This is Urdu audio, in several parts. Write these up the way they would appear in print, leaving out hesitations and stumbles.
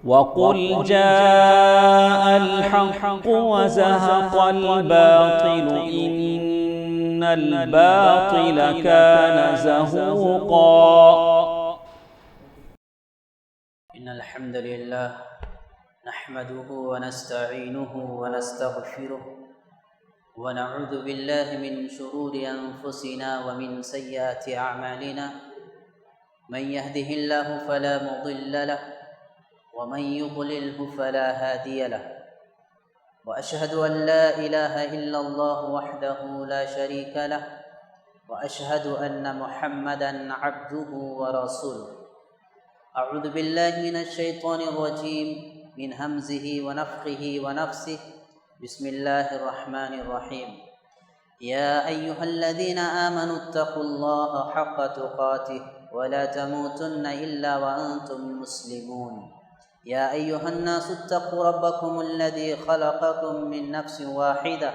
وقل جاء الحق وزهق الباطل إن الباطل كان زهوقا إن الحمد لله نحمده ونستعينه ونستغفره ونعوذ بالله من شرور أنفسنا ومن سيئات أعمالنا من يهده الله فلا مضل له ومن يضلله فلا هادي له وأشهد أن لا إله إلا الله وحده لا شريك له وأشهد أن محمدًا عبده ورسوله أعوذ بالله من الشيطان الرجيم من همزه ونفخه ونفسه بسم الله الرحمن الرحيم يا أيها الذين آمنوا اتقوا الله حق تقاته ولا تموتن إلا وأنتم مسلمون يا أيها الناس اتقوا ربكم الذي خلقكم من نفس واحدة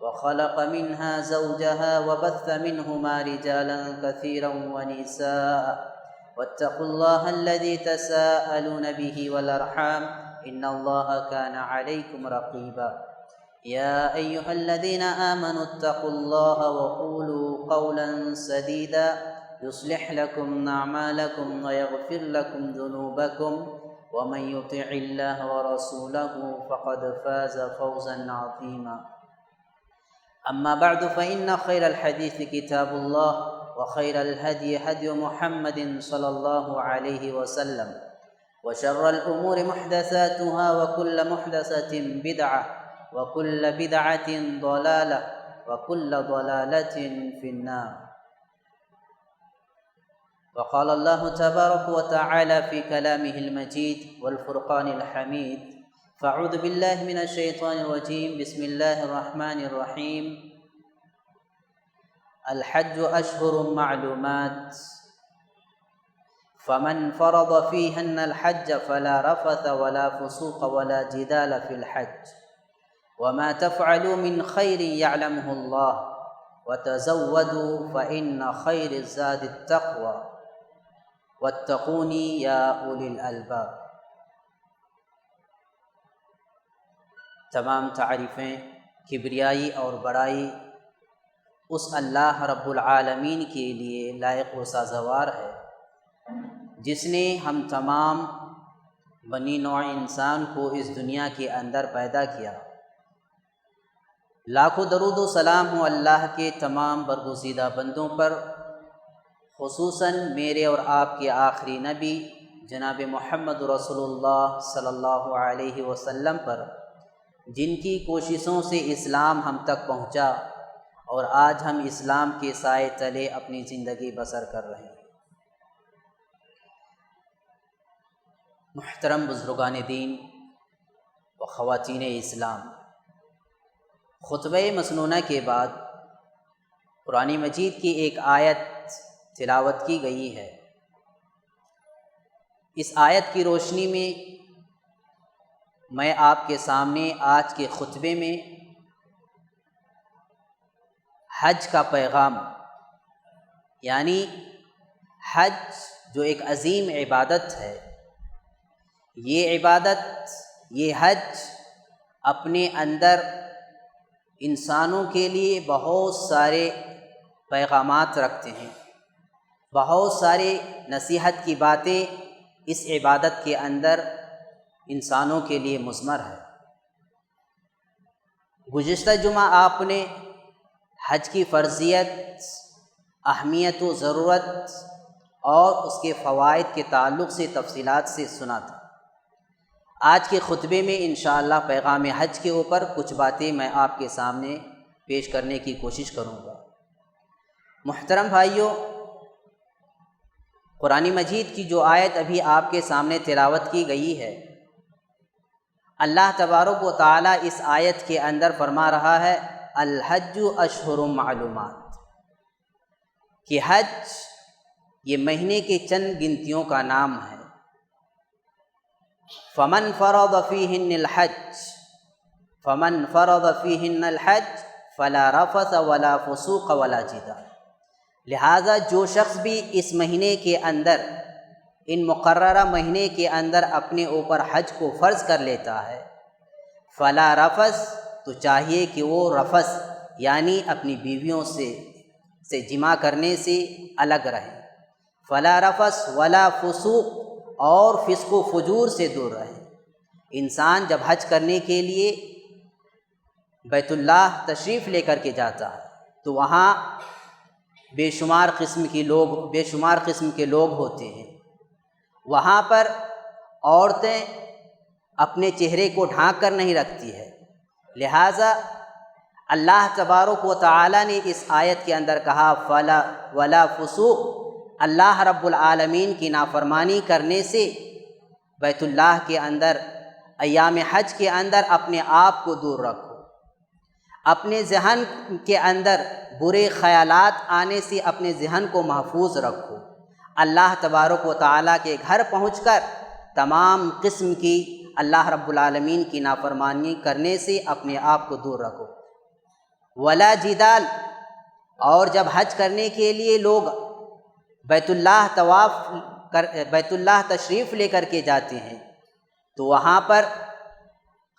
وخلق منها زوجها وبث منهما رجالا كثيرا ونساء واتقوا الله الذي تساءلون به والأرحام إن الله كان عليكم رقيبا يا أيها الذين آمنوا اتقوا الله وقولوا قولا سديدا يصلح لكم أعمالكم ويغفر لكم ذنوبكم ومن يطع الله ورسوله فقد فاز فوزا عظيما أما بعد فإن خير الحديث كتاب الله وخير الهدي هدي محمد صلى الله عليه وسلم وشر الأمور محدثاتها وكل محدثة بدعة وكل بدعة ضلالة وكل ضلالة في النار وقال الله تبارك وتعالى في كلامه المجيد والفرقان الحميد فأعوذ بالله من الشيطان الرجيم بسم الله الرحمن الرحيم الحج أشهر معلومات فمن فرض فيهن الحج فلا رفث ولا فسوق ولا جدال في الحج وما تفعلوا من خير يعلمه الله وتزودوا فإن خير الزاد التقوى واتقوني يا أولي الألباب۔ تمام تعریفیں کبریائی اور بڑائی اس اللہ رب العالمین کے لیے لائق و سازوار ہے جس نے ہم تمام بنی نوع انسان کو اس دنیا کے اندر پیدا کیا۔ لاکھوں درود و سلام ہو اللہ کے تمام برگزیدہ بندوں پر، خصوصاً میرے اور آپ کے آخری نبی جناب محمد رسول اللہ صلی اللہ علیہ وسلم پر، جن کی کوششوں سے اسلام ہم تک پہنچا اور آج ہم اسلام کے سائے تلے اپنی زندگی بسر کر رہے ہیں۔ محترم بزرگان دین و خواتین اسلام، خطبہ مسنونہ کے بعد قرآن مجید کی ایک آیت تلاوت کی گئی ہے۔ اس آیت کی روشنی میں میں آپ کے سامنے آج کے خطبے میں حج کا پیغام، یعنی حج جو ایک عظیم عبادت ہے، یہ عبادت، یہ حج اپنے اندر انسانوں کے لیے بہت سارے پیغامات رکھتے ہیں، بہت سارے نصیحت کی باتیں اس عبادت کے اندر انسانوں کے لیے مثمر ہے۔ گزشتہ جمعہ آپ نے حج کی فرضیت، اہمیت و ضرورت اور اس کے فوائد کے تعلق سے تفصیلات سے سنا تھا۔ آج کے خطبے میں انشاءاللہ پیغام حج کے اوپر کچھ باتیں میں آپ کے سامنے پیش کرنے کی کوشش کروں گا۔ محترم بھائیوں، قرآن مجید کی جو آیت ابھی آپ کے سامنے تلاوت کی گئی ہے، اللہ تبارک و تعالیٰ اس آیت کے اندر فرما رہا ہے الحج اشہر معلومات، کہ حج یہ مہینے کے چند گنتیوں کا نام ہے۔ فمن فرض فیہن الحج فلا رفث ولا فسوق ولا جدال، لہذا جو شخص بھی اس مہینے کے اندر ان مقررہ مہینے کے اندر اپنے اوپر حج کو فرض کر لیتا ہے، فلا رفث، تو چاہیے کہ وہ رفث یعنی اپنی بیویوں سے جمع کرنے سے الگ رہیں، فلا رفث ولا فسوق، اور فسق و فجور سے دور رہیں۔ انسان جب حج کرنے کے لیے بیت اللہ تشریف لے کر کے جاتا ہے تو وہاں بے شمار قسم کے لوگ ہوتے ہیں۔ وہاں پر عورتیں اپنے چہرے کو ڈھانک کر نہیں رکھتی ہے، لہٰذا اللہ تبارک و تعالی نے اس آیت کے اندر کہا فلا ولا فسوق، اللہ رب العالمین کی نافرمانی کرنے سے بیت اللہ کے اندر ایام حج کے اندر اپنے آپ کو دور رکھو، اپنے ذہن کے اندر برے خیالات آنے سے اپنے ذہن کو محفوظ رکھو، اللہ تبارک و تعالیٰ کے گھر پہنچ کر تمام قسم کی اللہ رب العالمین کی نافرمانی کرنے سے اپنے آپ کو دور رکھو۔ ولا جدال، اور جب حج کرنے کے لیے لوگ بیت اللہ تشریف لے کر کے جاتے ہیں تو وہاں پر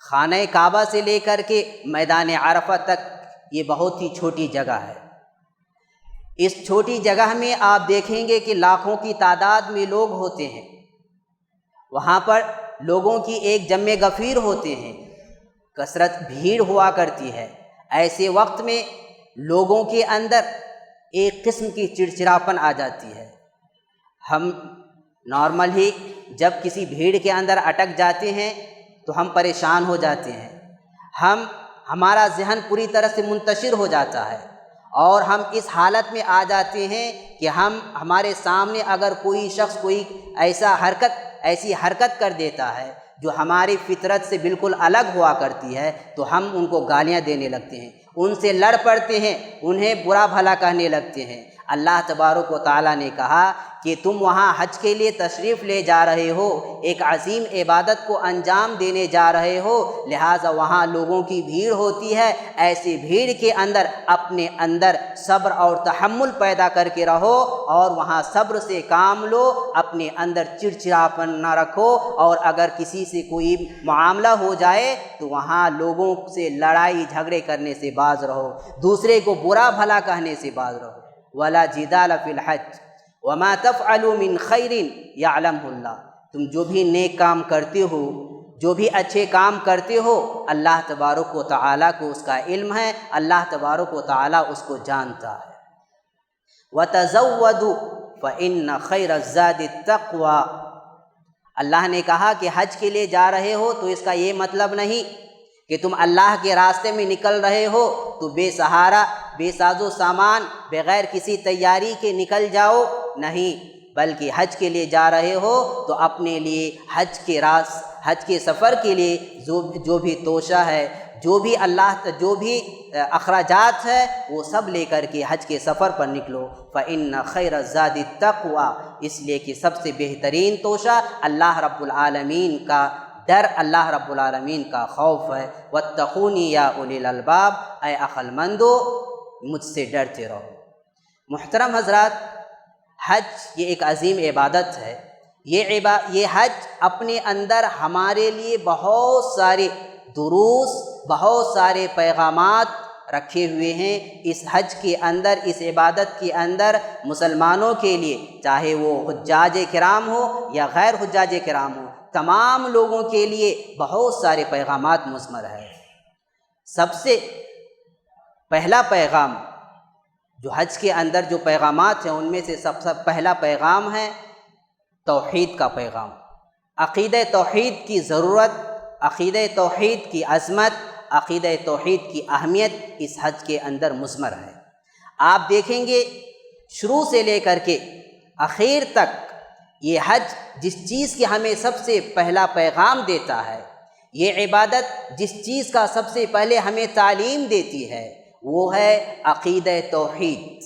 خانہ کعبہ سے لے کر کے میدان عرفہ تک یہ بہت ہی چھوٹی جگہ ہے۔ اس چھوٹی جگہ میں آپ دیکھیں گے کہ لاکھوں کی تعداد میں لوگ ہوتے ہیں، وہاں پر لوگوں کی ایک جمع غفیر ہوتے ہیں، کثرت بھیڑ ہوا کرتی ہے۔ ایسے وقت میں لوگوں کے اندر ایک قسم کی چڑچڑاپن آ جاتی ہے۔ ہم نارمل ہی جب کسی بھیڑ کے اندر اٹک جاتے ہیں تو ہم پریشان ہو جاتے ہیں، ہمارا ذہن پوری طرح سے منتشر ہو جاتا ہے، اور ہم اس حالت میں آ جاتے ہیں کہ ہمارے سامنے اگر کوئی شخص کوئی ایسی حرکت کر دیتا ہے جو ہماری فطرت سے بالکل الگ ہوا کرتی ہے تو ہم ان کو گالیاں دینے لگتے ہیں، ان سے لڑ پڑتے ہیں، انہیں برا بھلا کہنے لگتے ہیں۔ اللہ تبارک و تعالیٰ نے کہا کہ تم وہاں حج کے لیے تشریف لے جا رہے ہو، ایک عظیم عبادت کو انجام دینے جا رہے ہو، لہٰذا وہاں لوگوں کی بھیڑ ہوتی ہے، ایسی بھیڑ کے اندر اپنے اندر صبر اور تحمل پیدا کر کے رہو، اور وہاں صبر سے کام لو، اپنے اندر چڑچڑاپن نہ رکھو، اور اگر کسی سے کوئی معاملہ ہو جائے تو وہاں لوگوں سے لڑائی جھگڑے کرنے سے باز رہو، دوسرے کو برا بھلا کہنے سے باز رہو۔ ولا جدال فی الحج وما تفعلوا من خیر یعلمہ اللہ، تم جو بھی نیک کام کرتے ہو، جو بھی اچھے کام کرتے ہو، اللہ تبارک و تعالیٰ کو اس کا علم ہے، اللہ تبارک و تعالیٰ اس کو جانتا ہے۔ وتزودوا فإن خیر الزاد التقوی، اللہ نے کہا کہ حج کے لیے جا رہے ہو تو اس کا یہ مطلب نہیں کہ تم اللہ کے راستے میں نکل رہے ہو تو بے سہارا، بے ساز و سامان، بغیر کسی تیاری کے نکل جاؤ، نہیں، بلکہ حج کے لیے جا رہے ہو تو اپنے لیے حج کے سفر کے لیے جو بھی توشہ ہے، جو بھی اخراجات ہے، وہ سب لے کر کے حج کے سفر پر نکلو۔ فإن خیر الزاد التقوی، اس لیے کہ سب سے بہترین توشہ اللہ رب العالمین کا ڈر، اللہ رب العالمین کا خوف ہے۔ واتقونی یا اولی الالباب، اے عقل مندو مجھ سے ڈرتے رہو۔ محترم حضرات، حج یہ ایک عظیم عبادت ہے، یہ حج اپنے اندر ہمارے لیے بہت سارے دروس، بہت سارے پیغامات رکھے ہوئے ہیں۔ اس حج کے اندر، اس عبادت کے اندر مسلمانوں کے لیے، چاہے وہ حجاج کرام ہو یا غیر حجاج کرام ہو، تمام لوگوں کے لیے بہت سارے پیغامات مضمر ہے۔ سب سے پہلا پیغام جو حج کے اندر جو پیغامات ہیں ان میں سے سب سے پہلا پیغام ہے توحید کا پیغام، عقیدہ توحید کی ضرورت، عقیدہ توحید کی عظمت، عقیدہ توحید کی اہمیت اس حج کے اندر مضمر ہے۔ آپ دیکھیں گے شروع سے لے کر کے آخر تک یہ حج جس چیز کی ہمیں سب سے پہلا پیغام دیتا ہے، یہ عبادت جس چیز کا سب سے پہلے ہمیں تعلیم دیتی ہے، وہ ہے عقیدہ توحید،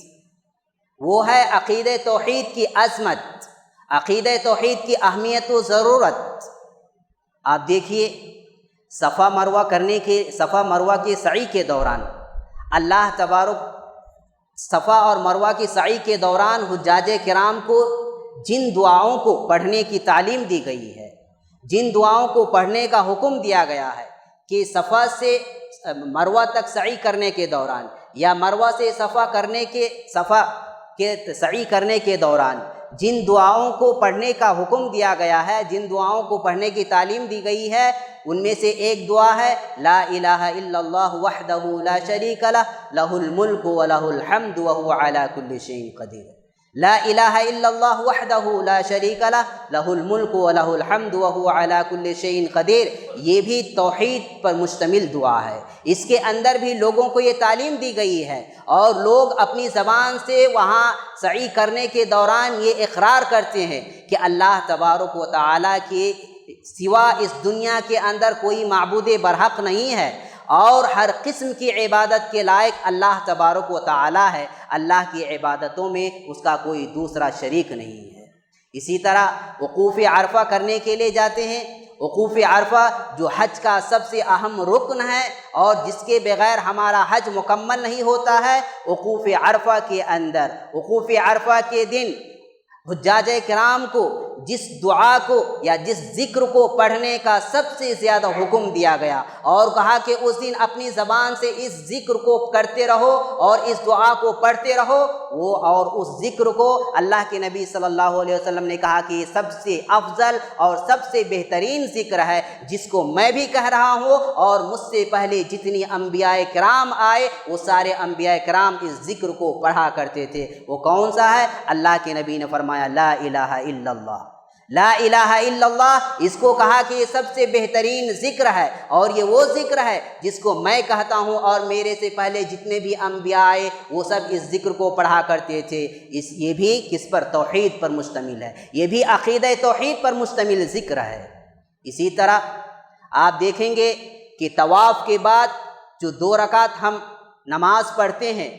وہ ہے عقیدہ توحید کی عظمت، عقیدہ توحید کی اہمیت و ضرورت۔ آپ دیکھیے صفا مروہ کے سعی کے دوران اللہ تبارک صفا اور مروہ کی سعی کے دوران حجاج کرام کو جن دعاؤں کو پڑھنے کی تعلیم دی گئی ہے، جن دعاؤں کو پڑھنے کا حکم دیا گیا ہے کہ صفا سے مروہ تک سعی کرنے کے دوران یا مروہ سے صفا کے سعی کرنے کے دوران جن دعاؤں کو پڑھنے کا حکم دیا گیا ہے، جن دعاؤں کو پڑھنے کی تعلیم دی گئی ہے، ان میں سے ایک دعا ہے لا الہ الا اللہ وحدہ لا شریک لہ لہ الملک ولہ الحمد وہو علی کل شیء قدیر۔ لا الہ الا اللہ وحدہ لا شریک لہ لہ الملک ولہ الحمد وہو علی کل شیء قدیر، یہ بھی توحید پر مشتمل دعا ہے۔ اس کے اندر بھی لوگوں کو یہ تعلیم دی گئی ہے، اور لوگ اپنی زبان سے وہاں سعی کرنے کے دوران یہ اقرار کرتے ہیں کہ اللہ تبارک و تعالیٰ کے سوا اس دنیا کے اندر کوئی معبود برحق نہیں ہے، اور ہر قسم کی عبادت کے لائق اللہ تبارک و تعالیٰ ہے، اللہ کی عبادتوں میں اس کا کوئی دوسرا شریک نہیں ہے۔ اسی طرح وقوف عرفہ کرنے کے لیے جاتے ہیں۔ وقوف عرفہ جو حج کا سب سے اہم رکن ہے اور جس کے بغیر ہمارا حج مکمل نہیں ہوتا ہے، وقوف عرفہ کے اندر وقوف عرفہ کے دن حجاج کرام کو جس دعا کو یا جس ذکر کو پڑھنے کا سب سے زیادہ حکم دیا گیا، اور کہا کہ اس دن اپنی زبان سے اس ذکر کو کرتے رہو اور اس دعا کو پڑھتے رہو، وہ اور اس ذکر کو اللہ کے نبی صلی اللہ علیہ وسلم نے کہا کہ یہ سب سے افضل اور سب سے بہترین ذکر ہے، جس کو میں بھی کہہ رہا ہوں، اور مجھ سے پہلے جتنی انبیاء کرام آئے وہ سارے انبیاء کرام اس ذکر کو پڑھا کرتے تھے۔ وہ کون سا ہے؟ اللہ کے نبی نے فرمایا لا الہ الا اللہ۔ لا الہ الا اللہ، اس کو کہا کہ یہ سب سے بہترین ذکر ہے، اور یہ وہ ذکر ہے جس کو میں کہتا ہوں اور میرے سے پہلے جتنے بھی انبیاء آئے وہ سب اس ذکر کو پڑھا کرتے تھے۔ یہ بھی کس پر؟ توحید پر مشتمل ہے، یہ بھی عقیدہ توحید پر مشتمل ذکر ہے۔ اسی طرح آپ دیکھیں گے کہ طواف کے بعد جو 2 رکعت ہم نماز پڑھتے ہیں،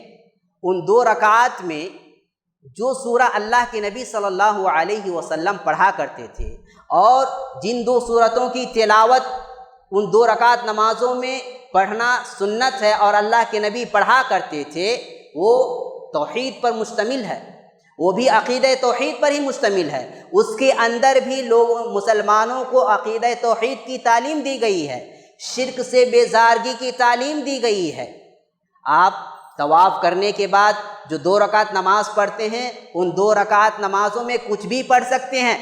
ان 2 رکعات میں جو سورہ اللہ کے نبی صلی اللہ علیہ وسلم پڑھا کرتے تھے، اور جن 2 سورتوں کی تلاوت ان 2 رکعت نمازوں میں پڑھنا سنت ہے اور اللہ کے نبی پڑھا کرتے تھے، وہ توحید پر مشتمل ہے، وہ بھی عقیدہ توحید پر ہی مشتمل ہے۔ اس کے اندر بھی مسلمانوں کو عقیدہ توحید کی تعلیم دی گئی ہے، شرک سے بیزارگی کی تعلیم دی گئی ہے۔ آپ طواف کرنے کے بعد جو 2 رکعت نماز پڑھتے ہیں، ان 2 رکعت نمازوں میں کچھ بھی پڑھ سکتے ہیں،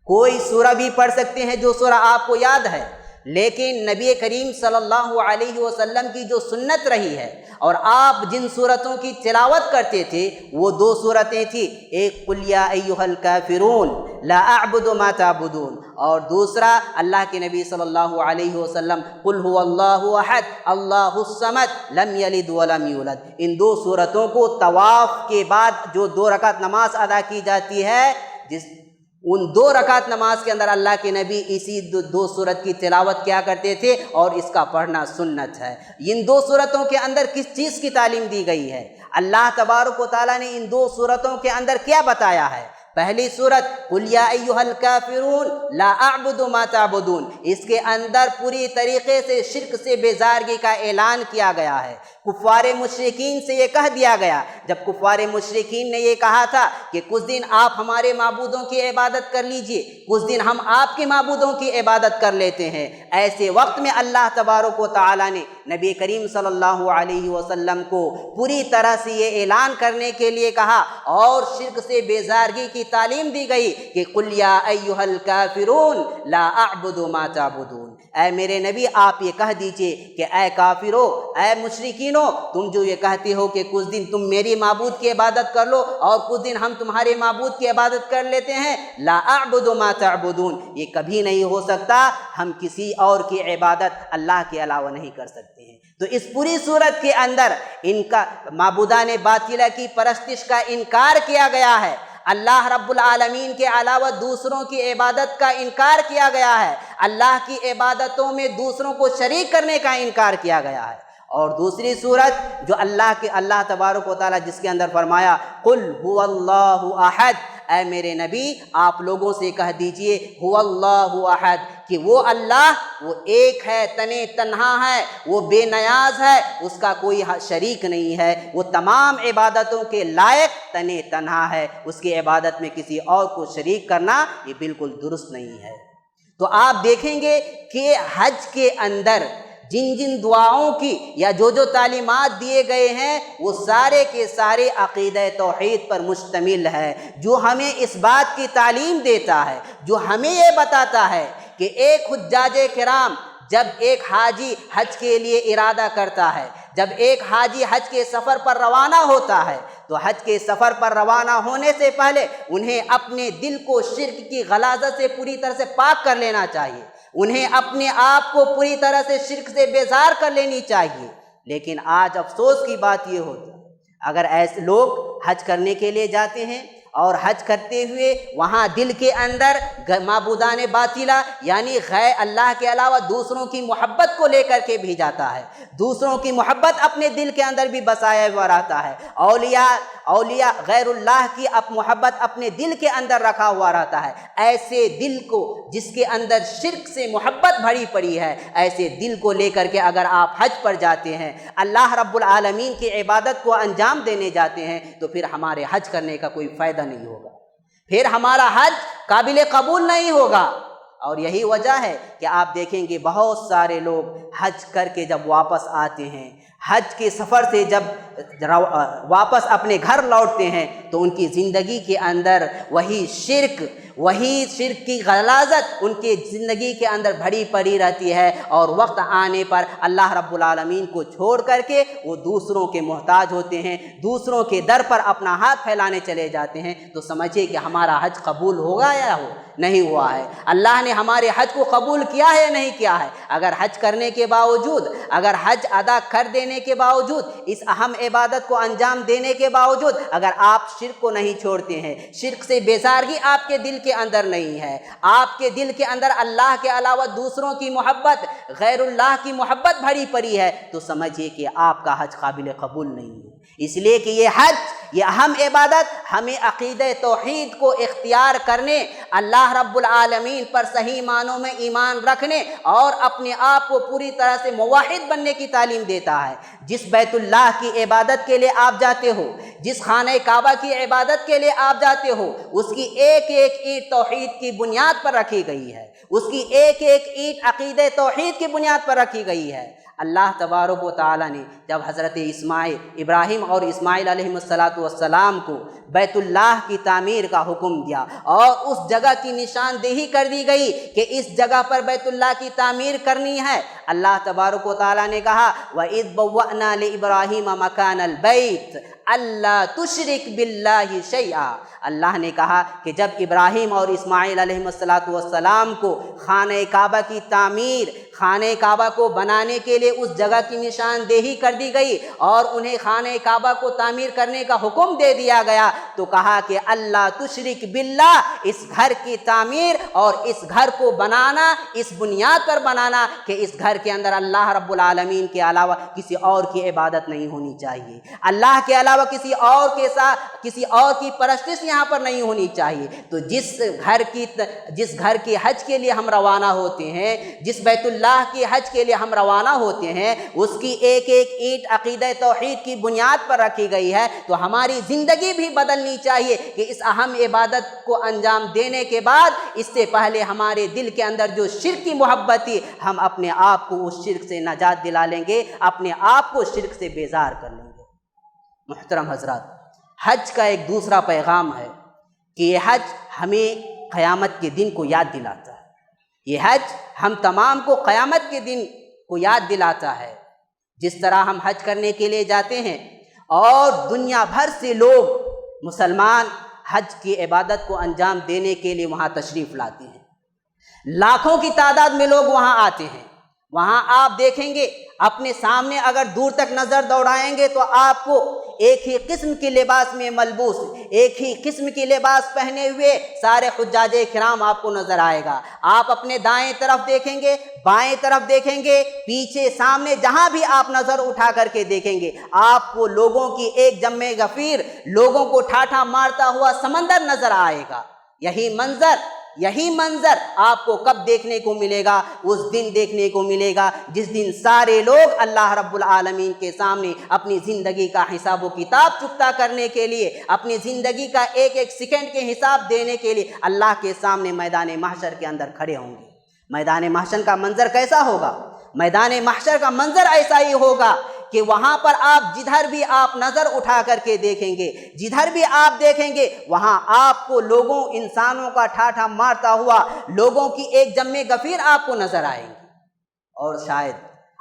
کوئی سورہ بھی پڑھ سکتے ہیں جو سورہ آپ کو یاد ہے، لیکن نبی کریم صلی اللہ علیہ وسلم کی جو سنت رہی ہے اور آپ جن صورتوں کی تلاوت کرتے تھے وہ 2 صورتیں تھیں، ایک قل یا ایھا الکافرون لا اعبد ما تعبدون، اور دوسرا اللہ کے نبی صلی اللہ علیہ وسلم قل هو اللہ احد اللہ الصمد لم یلد ولم یولد۔ ان 2 صورتوں کو طواف کے بعد جو 2 رکعت نماز ادا کی جاتی ہے، ان 2 رکعت نماز کے اندر اللہ کے نبی اسی 2 صورت کی تلاوت کیا کرتے تھے، اور اس کا پڑھنا سنت ہے۔ ان 2 صورتوں کے اندر کس چیز کی تعلیم دی گئی ہے؟ اللہ تبارک و تعالیٰ نے ان 2 صورتوں کے اندر کیا بتایا ہے؟ پہلی صورت قل یا ایھا الکافرون لا اعبد ما تعبدون، اس کے اندر پوری طریقے سے شرک سے بیزارگی کا اعلان کیا گیا ہے۔ کفار مشرکین سے یہ کہہ دیا گیا، جب کفار مشرکین نے یہ کہا تھا کہ کچھ دن آپ ہمارے معبودوں کی عبادت کر لیجئے، کچھ دن ہم آپ کے معبودوں کی عبادت کر لیتے ہیں، ایسے وقت میں اللہ تبارک و تعالیٰ نے نبی کریم صلی اللہ علیہ وسلم کو پوری طرح سے یہ اعلان کرنے کے لیے کہا، اور شرک سے بیزارگی کی تعلیم دی گئی کہ قل یا ایھا الکافرون لا اعبد ما تعبدون۔ اے میرے نبی آپ یہ کہہ دیجئے کہ اے کافرو، اے مشرکینو، تم جو یہ کہتے ہو کہ کچھ دن تم میری معبود کی عبادت کر لو اور کچھ دن ہم تمہارے معبود کی عبادت کر لیتے ہیں، لا اعبد ما تعبدون، یہ کبھی نہیں ہو سکتا، ہم کسی اور کی عبادت اللہ کے علاوہ نہیں کر سکتے ہیں۔ تو اس پوری صورت کے اندر ان کا معبودان باطلہ کی پرستش کا انکار کیا گیا ہے، اللہ رب العالمین کے علاوہ دوسروں کی عبادت کا انکار کیا گیا ہے، اللہ کی عبادتوں میں دوسروں کو شریک کرنے کا انکار کیا گیا ہے۔ اور دوسری صورت جو اللہ تبارک و تعالیٰ جس کے اندر فرمایا قل هو اللہ احد اے میرے نبی آپ لوگوں سے کہہ دیجئے هو احد کہ وہ اللہ وہ ایک ہے، تنے تنہا ہے، وہ بے نیاز ہے، اس کا کوئی شریک نہیں ہے، وہ تمام عبادتوں کے لائق تنے تنہا ہے، اس کی عبادت میں کسی اور کو شریک کرنا یہ بالکل درست نہیں ہے۔ تو آپ دیکھیں گے کہ حج کے اندر جن جن دعاؤں کی یا جو تعلیمات دیے گئے ہیں وہ سارے کے سارے عقیدہ توحید پر مشتمل ہے، جو ہمیں اس بات کی تعلیم دیتا ہے، جو ہمیں یہ بتاتا ہے کہ ایک حجاج کرام جب ایک حاجی حج کے لیے ارادہ کرتا ہے، جب ایک حاجی حج کے سفر پر روانہ ہوتا ہے تو حج کے سفر پر روانہ ہونے سے پہلے انہیں اپنے دل کو شرک کی غلاظت سے پوری طرح سے پاک کر لینا چاہیے، انہیں اپنے آپ کو پوری طرح سے شرک سے بیزار کر لینی چاہیے۔ لیکن آج افسوس کی بات یہ ہوتا ہے اگر ایسے لوگ حج کرنے کے لیے جاتے ہیں اور حج کرتے ہوئے وہاں دل کے اندر معبودان باطلہ یعنی غیر اللہ کے علاوہ دوسروں کی محبت کو لے کر کے بھی جاتا ہے، دوسروں کی محبت اپنے دل کے اندر بھی بسایا ہوا رہتا ہے، اولیاء غیر اللہ کی محبت اپنے دل کے اندر رکھا ہوا رہتا ہے، ایسے دل کو جس کے اندر شرک سے محبت بھری پڑی ہے، ایسے دل کو لے کر کے اگر آپ حج پر جاتے ہیں، اللہ رب العالمین کی عبادت کو انجام دینے جاتے ہیں تو پھر ہمارے حج کرنے کا کوئی فائدہ نہیں ہوگا، پھر ہمارا حج قابل قبول نہیں ہوگا۔ اور یہی وجہ ہے کہ آپ دیکھیں گے بہت سارے لوگ حج کر کے جب واپس آتے ہیں، حج کے سفر سے جب واپس اپنے گھر لوٹتے ہیں تو ان کی زندگی کے اندر وہی شرک کی غلاظت ان کی زندگی کے اندر بھری پڑی رہتی ہے، اور وقت آنے پر اللہ رب العالمین کو چھوڑ کر کے وہ دوسروں کے محتاج ہوتے ہیں، دوسروں کے در پر اپنا ہاتھ پھیلانے چلے جاتے ہیں۔ تو سمجھیے کہ ہمارا حج قبول ہوگا یا نہیں ہوا ہے، اللہ نے ہمارے حج کو قبول کیا ہے یا نہیں کیا ہے۔ اگر حج کرنے کے باوجود، اگر حج ادا کر دینے کے باوجود، اس اہم عبادت کو انجام دینے کے باوجود اگر آپ شرک کو نہیں چھوڑتے ہیں، شرک سے بیزارگی آپ کے دل کے اندر نہیں ہے، آپ کے دل کے اندر اللہ کے علاوہ دوسروں کی محبت، غیر اللہ کی محبت بھری پڑی ہے، تو سمجھیے کہ آپ کا حج قابل قبول نہیں ہے۔ اس لیے کہ یہ حج، یہ اہم عبادت ہمیں عقیدہ توحید کو اختیار کرنے، اللہ رب العالمین پر صحیح معنوں میں ایمان رکھنے اور اپنے آپ کو پوری طرح سے موحد بننے کی تعلیم دیتا ہے۔ جس بیت اللہ کی عبادت کے لیے آپ جاتے ہو، جس خانہ کعبہ کی عبادت کے لیے آپ جاتے ہو، اس کی ایک ایک اینٹ توحید کی بنیاد پر رکھی گئی ہے، اس کی ایک ایک اینٹ عقیدہ توحید کی بنیاد پر رکھی گئی ہے۔ اللہ تبارک و تعالیٰ نے جب حضرت ابراہیم اور اسماعیل علیہ السلام کو بیت اللہ کی تعمیر کا حکم دیا اور اس جگہ کی نشاندہی کر دی گئی کہ اس جگہ پر بیت اللہ کی تعمیر کرنی ہے، اللہ تبارک و تعالیٰ نے کہا وَإِذْ بَوَّأْنَا لِإِبْرَاهِيمَ مَكَانَ الْبَيْتِ اللہ تشرک باللہ شیئا، اللہ نے کہا کہ جب ابراہیم اور اسماعیل علیہ السلام کو خانہ کعبہ کی تعمیر، خانہ کعبہ کو بنانے کے لیے اس جگہ کی نشاندہی کر دی گئی اور انہیں خانہ کعبہ کو تعمیر کرنے کا حکم دے دیا گیا، تو کہا کہ اللہ تشرک باللہ، اس گھر کی تعمیر اور اس گھر کو بنانا اس بنیاد پر بنانا کہ اس گھر کے اندر اللہ رب العالمین کے علاوہ کسی اور کی عبادت نہیں ہونی چاہیے، اللہ کے علاوہ کسی اور کے ساتھ کسی اور کی پرستش یہاں پر نہیں ہونی چاہیے۔ تو جس گھر کی حج کے لیے ہم روانہ ہوتے ہیں، جس بیت اللہ کی حج کے لیے ہم روانہ ہوتے ہیں، اس کی ایک ایک اینٹ عقیدہ توحید کی بنیاد پر رکھی گئی ہے، تو ہماری زندگی بھی بدلنی چاہیے کہ اس اہم عبادت کو انجام دینے کے بعد اس سے پہلے ہمارے دل کے اندر جو شرک کی محبت تھی، ہم اپنے آپ کو اس شرک سے نجات دلا لیں گے، اپنے آپ کو شرک سے بیزار کر لیں گے۔ محترم حضرات، حج کا ایک دوسرا پیغام ہے کہ یہ حج ہمیں قیامت کے دن کو یاد دلاتا ہے، یہ حج ہم تمام کو قیامت کے دن کو یاد دلاتا ہے۔ جس طرح ہم حج کرنے کے لیے جاتے ہیں اور دنیا بھر سے لوگ مسلمان حج کی عبادت کو انجام دینے کے لیے وہاں تشریف لاتے ہیں، لاکھوں کی تعداد میں لوگ وہاں آتے ہیں، وہاں آپ دیکھیں گے اپنے سامنے اگر دور تک نظر دوڑائیں گے تو آپ کو ایک ہی قسم کی لباس میں ملبوس، ایک ہی قسم کی لباس پہنے ہوئے سارے حجاج کرام آپ کو نظر آئے گا۔ آپ اپنے دائیں طرف دیکھیں گے، بائیں طرف دیکھیں گے، پیچھے سامنے جہاں بھی آپ نظر اٹھا کر کے دیکھیں گے آپ کو لوگوں کی ایک جمع غفیر، لوگوں کو ٹھاٹھا مارتا ہوا سمندر نظر آئے گا۔ یہی منظر آپ کو کب دیکھنے کو ملے گا؟ اس دن دیکھنے کو ملے گا جس دن سارے لوگ اللہ رب العالمین کے سامنے اپنی زندگی کا حساب و کتاب چکتا کرنے کے لیے، اپنی زندگی کا ایک ایک سیکنڈ کے حساب دینے کے لیے اللہ کے سامنے میدان محشر کے اندر کھڑے ہوں گے۔ میدان محشر کا منظر کیسا ہوگا؟ میدان محشر کا منظر ایسا ہی ہوگا کہ وہاں پر آپ جدھر بھی آپ نظر اٹھا کر کے دیکھیں گے، جدھر بھی آپ دیکھیں گے وہاں آپ کو لوگوں، انسانوں کا ٹھاٹھا مارتا ہوا لوگوں کی ایک جمع غفیر آپ کو نظر آئیں گی۔ اور شاید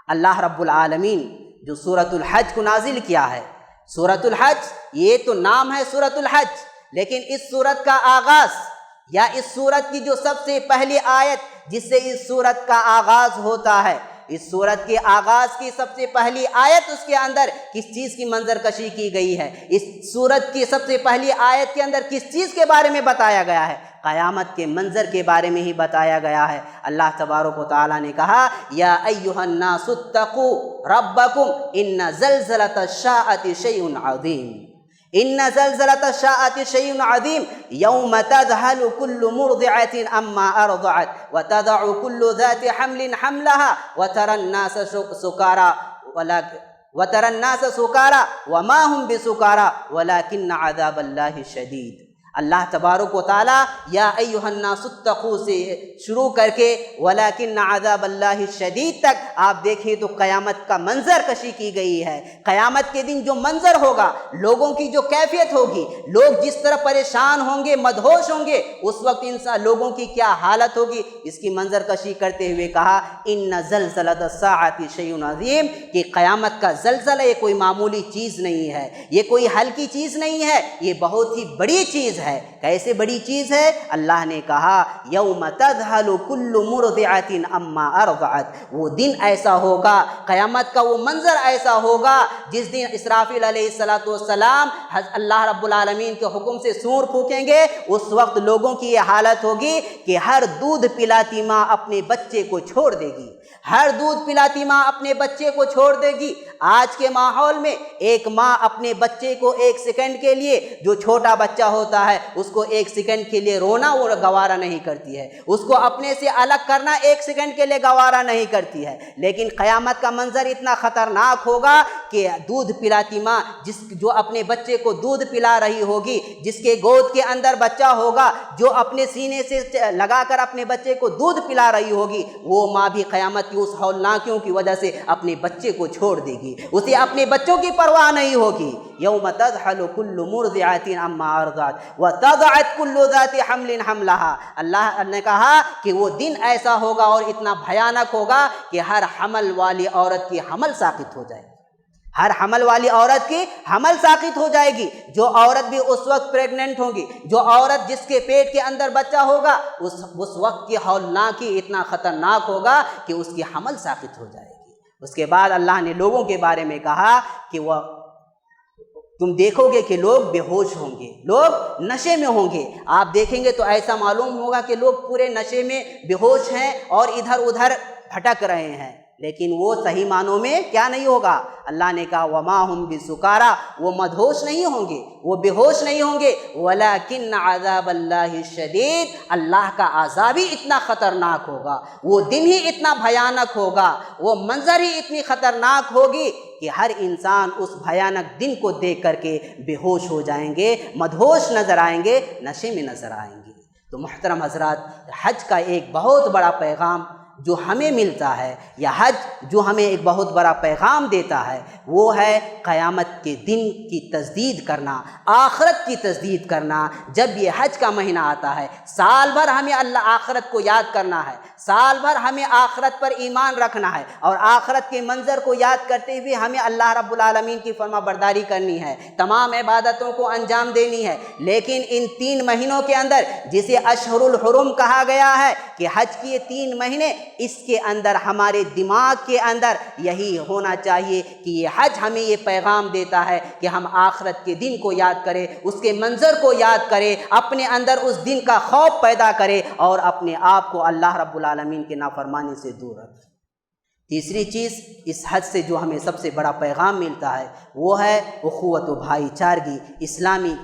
اللہ رب العالمین جو سورۃ الحج کو نازل کیا ہے، سورۃ الحج یہ تو نام ہے سورۃ الحج، لیکن اس سورت کا آغاز یا اس سورت کی جو سب سے پہلی آیت جس سے اس سورت کا آغاز ہوتا ہے، اس سورت کے آغاز کی سب سے پہلی آیت، اس کے اندر کس چیز کی منظر کشی کی گئی ہے؟ اس سورت کی سب سے پہلی آیت کے اندر کس چیز کے بارے میں بتایا گیا ہے؟ قیامت کے منظر کے بارے میں ہی بتایا گیا ہے۔ اللہ تبارک و تعالیٰ نے کہا یا ایھا الناس اتقوا ربکم ان زلزلۃ الساعۃ شیء عظیم، ان زلزلۃ الساعۃ شیء عظیم یوم تذہل کل مرضعۃ عما ارضعت وتضع کل ذات حمل حملها وترى الناس سکارى وما هم بسکارى ولكن عذاب اللہ شدید۔ اللہ تبارک و تعالیٰ یا ایھا الناس اتقوا سے شروع کر کے ولیکن عذاب اللہ شدید تک آپ دیکھیں تو قیامت کا منظر کشی کی گئی ہے۔ قیامت کے دن جو منظر ہوگا، لوگوں کی جو کیفیت ہوگی، لوگ جس طرح پریشان ہوں گے، مدہوش ہوں گے، اس وقت انسان لوگوں کی کیا حالت ہوگی، اس کی منظر کشی کرتے ہوئے کہا ان زلزلۃ الساعۃ شیء عظیم، کہ قیامت کا زلزلہ یہ کوئی معمولی چیز نہیں ہے، یہ کوئی ہلکی چیز نہیں ہے، یہ بہت ہی بڑی چیز ہے۔ کیسے بڑی چیز ہے؟ اللہ نے کہا یوم تذہل کل مرضعۃ عما ارضعت، وہ دن ایسا ہوگا، قیامت کا وہ منظر ایسا ہوگا جس دن اسرافیل علیہ السلام اللہ رب العالمین کے حکم سے سور پھونکیں گے، اس وقت لوگوں کی یہ حالت ہوگی کہ ہر دودھ پلاتی ماں اپنے بچے کو چھوڑ دے گی، ہر دودھ پلاتی ماں اپنے بچے کو چھوڑ دے گی۔ آج کے ماحول میں ایک ماں اپنے بچے کو ایک سیکنڈ کے لیے، جو چھوٹا بچہ ہوتا ہے اس کو ایک سیکنڈ کے لیے رونا وہ گوارا نہیں کرتی ہے، اس کو اپنے سے الگ کرنا ایک سیکنڈ کے لیے گوارا نہیں کرتی ہے، لیکن قیامت کا منظر اتنا خطرناک ہوگا کہ دودھ پلاتی ماں جو اپنے بچے کو دودھ پلا رہی ہوگی، جس کے گود کے اندر بچہ ہوگا، جو اپنے سینے سے لگا کر اپنے بچے کو دودھ پلا رہی ہوگی، وہ ماں بھی قیامت کی اس ہولناکیوں کی وجہ سے اپنے بچے کو چھوڑ دے گی، اسے اپنے بچوں کی پرواہ نہیں ہوگی۔ یوم تذہل کل مرضعۃ عما ارضعت وتضع کل ذات حمل حملها، اللہ نے کہا کہ وہ دن ایسا ہوگا اور اتنا بھیانک ہوگا کہ ہر حمل والی عورت کی حمل ساقط ہو جائے گی، ہر حمل والی عورت کی حمل ساقط ہو جائے گی۔ جو عورت بھی اس وقت پریگننٹ ہوگی، جو عورت جس کے پیٹ کے اندر بچہ ہوگا، اس وقت کی ہولناکی اتنا خطرناک ہوگا کہ اس کی حمل ساقط ہو جائے گی۔ اس کے بعد اللہ نے لوگوں کے بارے میں کہا کہ وہ تم دیکھو گے کہ لوگ بے ہوش ہوں گے، لوگ نشے میں ہوں گے۔ آپ دیکھیں گے تو ایسا معلوم ہوگا کہ لوگ پورے نشے میں بے ہوش ہیں اور ادھر ادھر بھٹک رہے ہیں، لیکن وہ صحیح معنوں میں کیا نہیں ہوگا؟ اللہ نے کہا وما ہم بسکارا، وہ مدہوش نہیں ہوں گے، وہ بے ہوش نہیں ہوں گے، ولیکن عذاب اللہ شدید، اللہ کا عذاب ہی اتنا خطرناک ہوگا، وہ دن ہی اتنا بھیانک ہوگا، وہ منظر ہی اتنی خطرناک ہوگی کہ ہر انسان اس بھیانک دن کو دیکھ کر کے بے ہوش ہو جائیں گے، مدہوش نظر آئیں گے، نشے میں نظر آئیں گے۔ تو محترم حضرات، حج کا ایک بہت بڑا پیغام جو ہمیں ملتا ہے، یا حج جو ہمیں ایک بہت بڑا پیغام دیتا ہے، وہ ہے قیامت کے دن کی تجدید کرنا، آخرت کی تجدید کرنا۔ جب یہ حج کا مہینہ آتا ہے، سال بھر ہمیں اللہ آخرت کو یاد کرنا ہے، سال بھر ہمیں آخرت پر ایمان رکھنا ہے، اور آخرت کے منظر کو یاد کرتے ہوئے ہمیں اللہ رب العالمین کی فرما برداری کرنی ہے، تمام عبادتوں کو انجام دینی ہے۔ لیکن ان 3 مہینوں کے اندر، جسے اشہر الحرم کہا گیا ہے کہ حج کی یہ 3 مہینے اس کے اندر ہمارے دماغ کے اندر یہی ہونا چاہیے کہ یہ حج ہمیں یہ پیغام دیتا ہے کہ ہم آخرت کے دن کو یاد کریں، اس کے منظر کو یاد کریں، اپنے اندر اس دن کا خوف پیدا کریں اور اپنے آپ کو اللہ رب العالمین کے نافرمانی سے دور رکھیں۔ تیسری چیز اس حج سے جو ہمیں سب سے بڑا پیغام ملتا ہے وہ ہے اخوت و بھائی چارگی، اسلامی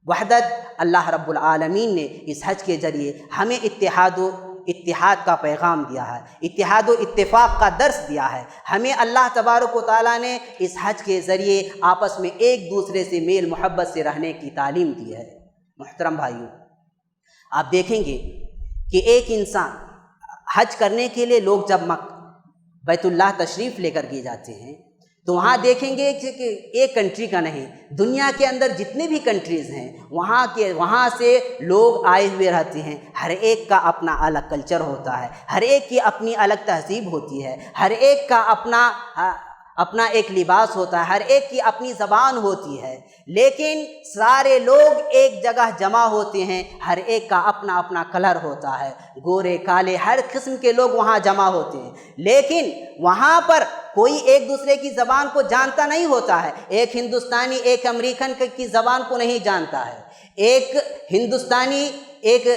وحدت۔ اللہ رب العالمین نے اس حج کے ذریعے ہمیں اتحاد کا پیغام دیا ہے، اتحاد و اتفاق کا درس دیا ہے۔ ہمیں اللہ تبارک و تعالیٰ نے اس حج کے ذریعے آپس میں ایک دوسرے سے میل محبت سے رہنے کی تعلیم دی ہے۔ محترم بھائیوں، آپ دیکھیں گے کہ ایک انسان حج کرنے کے لیے لوگ جب بیت اللہ تشریف لے کر کے جاتے ہیں تو وہاں دیکھیں گے کہ ایک کنٹری کا نہیں، دنیا کے اندر جتنے بھی کنٹریز ہیں وہاں سے لوگ آئے ہوئے رہتے ہیں۔ ہر ایک کا اپنا الگ کلچر ہوتا ہے، ہر ایک کی اپنی الگ تہذیب ہوتی ہے، ہر ایک کا اپنا ایک لباس ہوتا ہے، ہر ایک کی اپنی زبان ہوتی ہے، لیکن سارے لوگ ایک جگہ جمع ہوتے ہیں۔ ہر ایک کا اپنا اپنا کلر ہوتا ہے، گورے کالے ہر قسم کے لوگ وہاں جمع ہوتے ہیں، لیکن وہاں پر کوئی ایک دوسرے کی زبان کو جانتا نہیں ہوتا ہے۔ ایک ہندوستانی ایک امریکن کی زبان کو نہیں جانتا ہے، ایک ہندوستانی ایک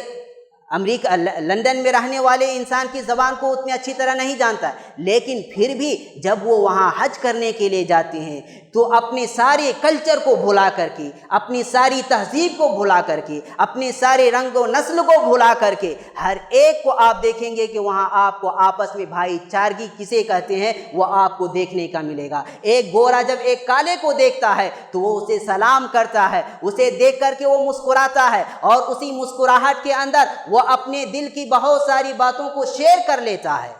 لندن میں رہنے والے انسان کی زبان کو اتنی اچھی طرح نہیں جانتا ہے، لیکن پھر بھی جب وہ وہاں حج کرنے کے لیے جاتے ہیں تو اپنے سارے کلچر کو بھلا کر کے، اپنی ساری تہذیب کو بھلا کر کے، اپنے سارے رنگ و نسل کو بھلا کر کے ہر ایک کو آپ دیکھیں گے کہ وہاں آپ کو آپس میں بھائی چارگی کسے کہتے ہیں وہ آپ کو دیکھنے کا ملے گا۔ ایک گورا جب ایک کالے کو دیکھتا ہے تو وہ اسے سلام کرتا ہے، اسے دیکھ کر کے وہ مسکراتا ہے، اور اسی مسکراہٹ کے اندر وہ اپنے دل کی بہت ساری باتوں کو شیئر کر لیتا ہے۔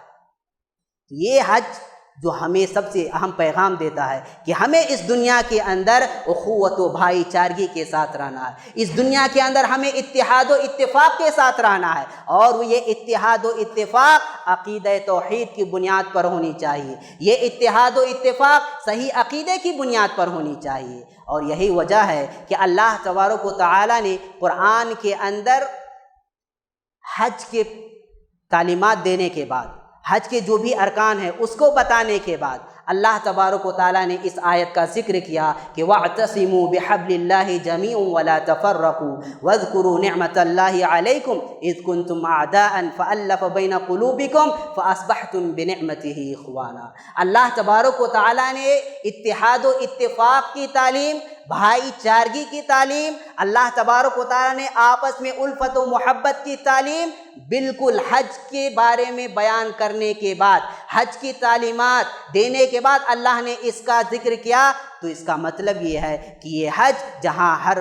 یہ حج جو ہمیں سب سے اہم پیغام دیتا ہے کہ ہمیں اس دنیا کے اندر اخوت و بھائی چارگی کے ساتھ رہنا ہے، اس دنیا کے اندر ہمیں اتحاد و اتفاق کے ساتھ رہنا ہے، اور یہ اتحاد و اتفاق عقیدہ توحید کی بنیاد پر ہونی چاہیے، یہ اتحاد و اتفاق صحیح عقیدے کی بنیاد پر ہونی چاہیے۔ اور یہی وجہ ہے کہ اللہ تبارک و تعالیٰ نے قرآن کے اندر حج کے تعلیمات دینے کے بعد، حج کے جو بھی ارکان ہیں اس کو بتانے کے بعد، اللہ تبارک و تعالیٰ نے اس آیت کا ذکر کیا کہ وَاعْتَصِمُوا بِحَبْلِ اللَّهِ جَمِيعًا وَلَا تَفَرَّقُوا وَاذْكُرُوا نِعْمَةَ اللَّهِ عَلَيْكُمْ إِذْ كُنْتُمْ أَعْدَاءً فَأَلَّفَ بَيْنَ قُلُوبِكُمْ فَأَصْبَحْتُمْ بِنِعْمَتِهِ إِخْوَانًا۔ اللہ تبارک و تعالیٰ نے اتحاد و اتفاق کی تعلیم، بھائی چارگی کی تعلیم، اللہ تبارک و تعالیٰ نے آپس میں الفت و محبت کی تعلیم بالکل حج کے بارے میں بیان کرنے کے بعد، حج کی تعلیمات دینے کے بعد اللہ نے اس کا ذکر کیا، تو اس کا مطلب یہ ہے کہ یہ حج جہاں ہر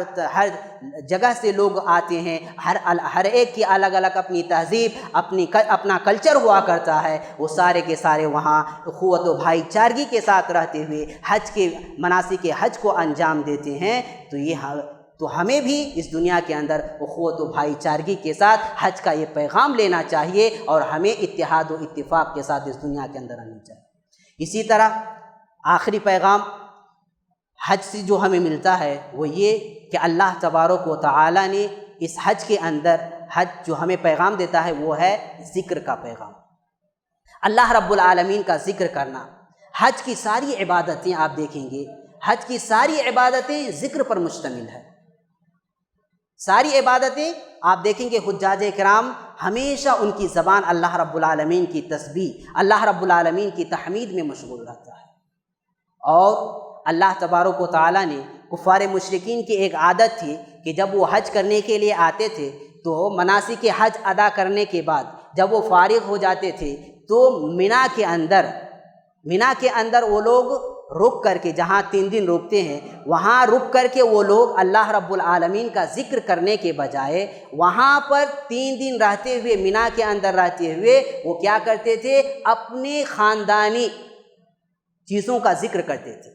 جگہ سے لوگ آتے ہیں، ہر ایک کی الگ الگ اپنی تہذیب، اپنا کلچر ہوا کرتا ہے، وہ سارے کے سارے وہاں اخوت و بھائی چارگی کے ساتھ رہتے ہوئے حج کے مناسک حج کو انجام دیتے ہیں۔ تو ہمیں بھی اس دنیا کے اندر اخوت و بھائی چارگی کے ساتھ حج کا یہ پیغام لینا چاہیے، اور ہمیں اتحاد و اتفاق کے ساتھ اس دنیا کے اندر آنی چاہیے۔ اسی طرح آخری پیغام حج سے جو ہمیں ملتا ہے وہ یہ کہ اللہ تبارک و تعالیٰ نے اس حج کے اندر، حج جو ہمیں پیغام دیتا ہے وہ ہے ذکر کا پیغام، اللہ رب العالمین کا ذکر کرنا۔ حج کی ساری عبادتیں آپ دیکھیں گے، حج کی ساری عبادتیں ذکر پر مشتمل ہے۔ ساری عبادتیں آپ دیکھیں گے حجاج کرام ہمیشہ ان کی زبان اللہ رب العالمین کی تسبیح، اللہ رب العالمین کی تحمید میں مشغول رہتا ہے۔ اور اللہ تبارک و تعالیٰ نے کفار مشرکین کی ایک عادت تھی کہ جب وہ حج کرنے کے لیے آتے تھے تو مناسک حج ادا کرنے کے بعد جب وہ فارغ ہو جاتے تھے تو مینا کے اندر وہ لوگ رک کر کے، جہاں 3 دن رکتے ہیں وہاں رک کر کے وہ لوگ اللہ رب العالمین کا ذکر کرنے کے بجائے وہاں پر 3 دن رہتے ہوئے، مینا کے اندر رہتے ہوئے وہ کیا کرتے تھے؟ اپنے خاندانی چیزوں کا ذکر کرتے تھے،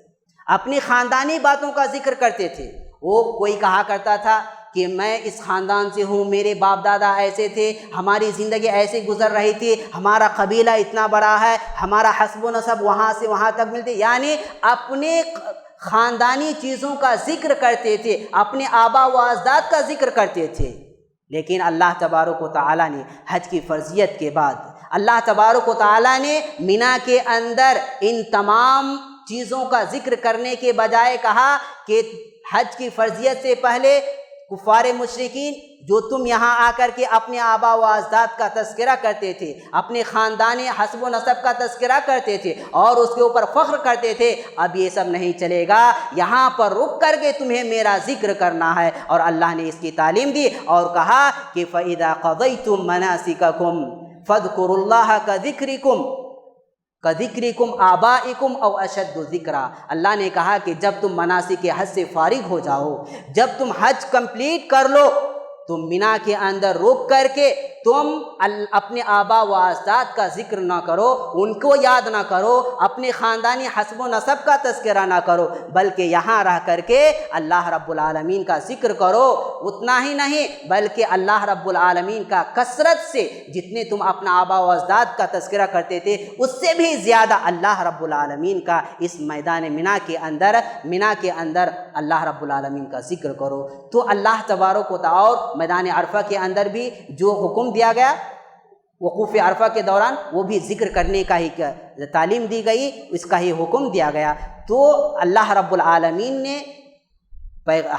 اپنی خاندانی باتوں کا ذکر کرتے تھے۔ وہ کوئی کہا کرتا تھا کہ میں اس خاندان سے ہوں، میرے باپ دادا ایسے تھے، ہماری زندگی ایسے گزر رہی تھی، ہمارا قبیلہ اتنا بڑا ہے، ہمارا حسب و نسب وہاں سے وہاں تک ملتے، یعنی اپنے خاندانی چیزوں کا ذکر کرتے تھے، اپنے آبا و اجداد کا ذکر کرتے تھے۔ لیکن اللہ تبارک و تعالیٰ نے حج کی فرضیت کے بعد، اللہ تبارک و تعالیٰ نے مینا کے اندر ان تمام چیزوں کا ذکر کرنے کے بجائے کہا کہ حج کی فرضیت سے پہلے کفار مشرکین جو تم یہاں آ کر کے اپنے آبا و اجداد کا تذکرہ کرتے تھے، اپنے خاندانی حسب و نسب کا تذکرہ کرتے تھے اور اس کے اوپر فخر کرتے تھے، اب یہ سب نہیں چلے گا، یہاں پر رک کر کے تمہیں میرا ذکر کرنا ہے۔ اور اللہ نے اس کی تعلیم دی اور کہا کہ فَإِذَا قَضَيْتُم مَنَاسِكَكُمْ فَاذْكُرُوا اللَّهَ كَذِكْرِكُمْ آبائکم او اشد ذکرا۔ اللہ نے کہا کہ جب تم مناسک حج سے فارغ ہو جاؤ، جب تم حج کمپلیٹ کر لو، تم مینا کے اندر رک کر کے تم اپنے آبا و اجداد کا ذکر نہ کرو، ان کو یاد نہ کرو، اپنے خاندانی حسب و نسب کا تذکرہ نہ کرو، بلکہ یہاں رہ کر کے اللہ رب العالمین کا ذکر کرو۔ اتنا ہی نہیں بلکہ اللہ رب العالمین کا کثرت سے، جتنے تم اپنا آبا و اجداد کا تذکرہ کرتے تھے اس سے بھی زیادہ اللہ رب العالمین کا اس میدان مینا کے اندر اللہ رب العالمین کا ذکر کرو۔ تو اللہ تبارک و تعالی میدان عرفہ کے اندر بھی جو حکم دیا گیا وقوف عرفہ کے دوران، وہ بھی ذکر کرنے کا ہی تعلیم دی گئی، اس کا ہی حکم دیا گیا۔ تو اللہ رب العالمین نے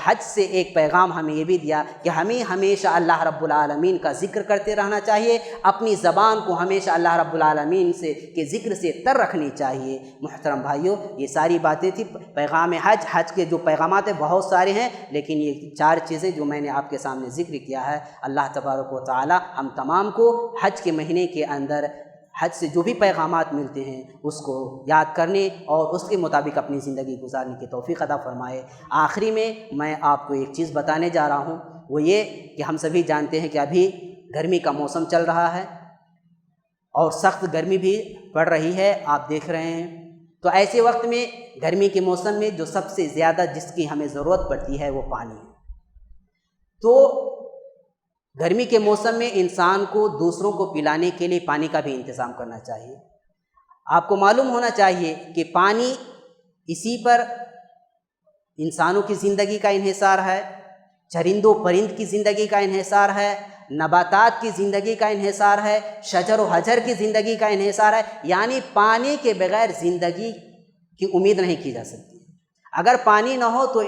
حج سے ایک پیغام ہمیں یہ بھی دیا کہ ہمیں ہمیشہ اللہ رب العالمین کا ذکر کرتے رہنا چاہیے، اپنی زبان کو ہمیشہ اللہ رب العالمین کے ذکر سے تر رکھنی چاہیے۔ محترم بھائیوں، یہ ساری باتیں تھی پیغام حج کے جو پیغامات ہیں بہت سارے ہیں، لیکن یہ 4 چیزیں جو میں نے آپ کے سامنے ذکر کیا ہے، اللہ تبارک و تعالی ہم تمام کو حج کے مہینے کے اندر حج سے جو بھی پیغامات ملتے ہیں اس کو یاد کرنے اور اس کے مطابق اپنی زندگی گزارنے کی توفیق عطا فرمائے۔ آخری میں آپ کو ایک چیز بتانے جا رہا ہوں، وہ یہ کہ ہم سبھی جانتے ہیں کہ ابھی گرمی کا موسم چل رہا ہے اور سخت گرمی بھی پڑ رہی ہے، آپ دیکھ رہے ہیں۔ تو ایسے وقت میں گرمی کے موسم میں جو سب سے زیادہ جس کی ہمیں ضرورت پڑتی ہے وہ پانی ہے۔ تو گرمی کے موسم میں انسان کو دوسروں کو پلانے کے لیے پانی کا بھی انتظام کرنا چاہیے۔ آپ کو معلوم ہونا چاہیے کہ پانی، اسی پر انسانوں کی زندگی کا انحصار ہے، چرند و پرند کی زندگی کا انحصار ہے، نباتات کی زندگی کا انحصار ہے، شجر و حجر کی زندگی کا انحصار ہے، یعنی پانی کے بغیر زندگی کی امید نہیں کی جا سکتی۔ اگر پانی نہ ہو تو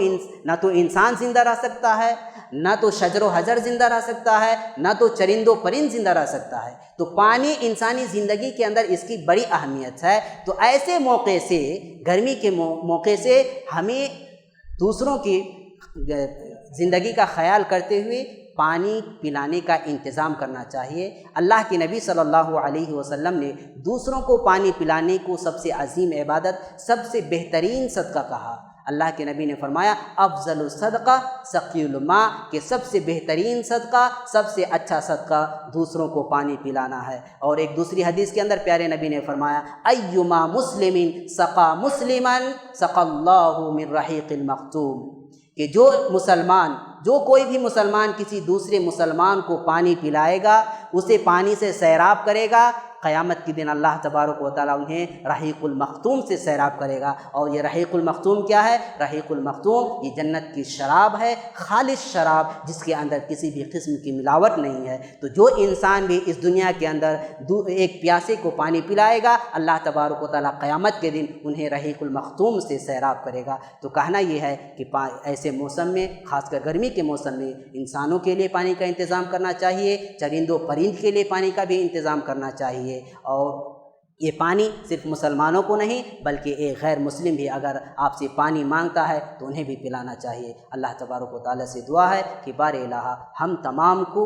نہ تو انسان زندہ رہ سکتا ہے، نہ تو شجر و حجر زندہ رہ سکتا ہے، نہ تو چرند و پرند زندہ رہ سکتا ہے۔ تو پانی انسانی زندگی کے اندر اس کی بڑی اہمیت ہے۔ تو ایسے موقع سے، گرمی کے موقع سے ہمیں دوسروں کی زندگی کا خیال کرتے ہوئے پانی پلانے کا انتظام کرنا چاہیے۔ اللہ کے نبی صلی اللہ علیہ وسلم نے دوسروں کو پانی پلانے کو سب سے عظیم عبادت، سب سے بہترین صدقہ کہا۔ اللہ کے نبی نے فرمایا افضل الصدقہ سقی الماء، کہ سب سے بہترین صدقہ، سب سے اچھا صدقہ دوسروں کو پانی پلانا ہے۔ اور ایک دوسری حدیث کے اندر پیارے نبی نے فرمایا ایما مسلم سقا مسلما سقى اللہ من رحیق المختوم، کہ جو کوئی بھی مسلمان کسی دوسرے مسلمان کو پانی پلائے گا، اسے پانی سے سیراب کرے گا، قیامت کے دن اللہ تبارک و تعالیٰ انہیں رحیق المختوم سے سیراب کرے گا۔ اور یہ رحیق المختوم کیا ہے؟ رحیق المختوم یہ جنت کی شراب ہے، خالص شراب جس کے اندر کسی بھی قسم کی ملاوٹ نہیں ہے۔ تو جو انسان بھی اس دنیا کے اندر ایک پیاسے کو پانی پلائے گا، اللہ تبارک و تعالیٰ قیامت کے دن انہیں رحیق المختوم سے سیراب کرے گا۔ تو کہنا یہ ہے کہ ایسے موسم میں، خاص کر گرمی کے موسم میں، انسانوں کے لیے پانی کا انتظام کرنا چاہیے، چرند و پرند کے لیے پانی کا بھی انتظام کرنا چاہیے۔ اور یہ پانی صرف مسلمانوں کو نہیں بلکہ ایک غیر مسلم بھی اگر آپ سے پانی مانگتا ہے تو انہیں بھی پلانا چاہیے۔ اللہ تبارک و تعالیٰ سے دعا ہے کہ بار الہ ہم تمام کو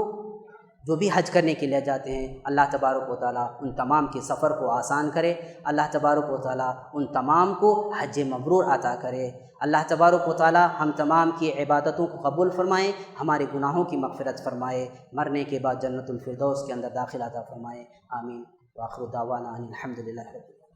جو بھی حج کرنے کے لیے جاتے ہیں، اللہ تبارک و تعالیٰ ان تمام کے سفر کو آسان کرے، اللہ تبارک و تعالیٰ ان تمام کو حج مبرور عطا کرے۔ اللہ تبارک و تعالیٰ ہم تمام کی عبادتوں کو قبول فرمائے، ہمارے گناہوں کی مغفرت فرمائے، مرنے کے بعد جنت الفردوس کے اندر داخل عطا فرمائے، آمین۔ وآخر دعوانا ان الحمد للہ۔